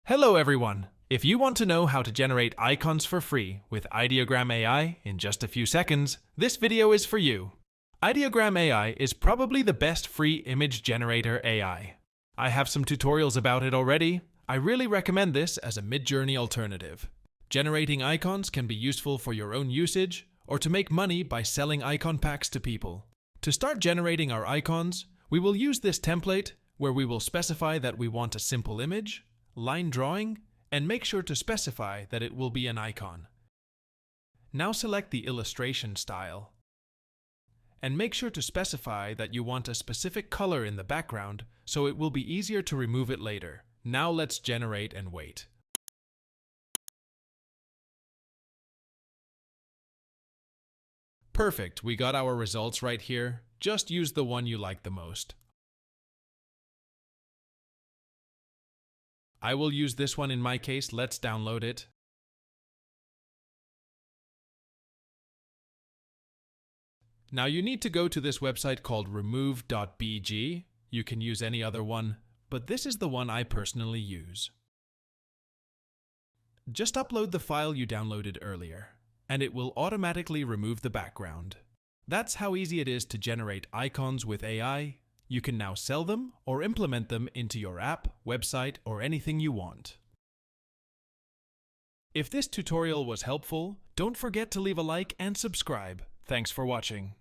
Hello everyone! If you want to know how to generate icons for free with Ideogram AI in just a few seconds, this video is for you. Ideogram AI is probably the best free image generator AI. I have some tutorials about it already. I really recommend this as a midjourney alternative. Generating icons can be useful for your own usage or to make money by selling icon packs to people. To start generating our icons, we will use this template where we will specify that we want a simple image, line drawing, and make sure to specify that it will be an icon. Now select the illustration style. And make sure to specify that you want a specific color in the background so it will be easier to remove it later. Now let's generate and wait. Perfect, we got our results right here. Just use the one you like the most. I will use this one in my case. Let's download it. Now you need to go to this website called remove.bg. You can use any other one, but this is the one I personally use. Just upload the file you downloaded earlier, and it will automatically remove the background. That's how easy it is to generate icons with AI. You can now sell them or implement them into your app, website, or anything you want. If this tutorial was helpful, don't forget to leave a like and subscribe. Thanks for watching.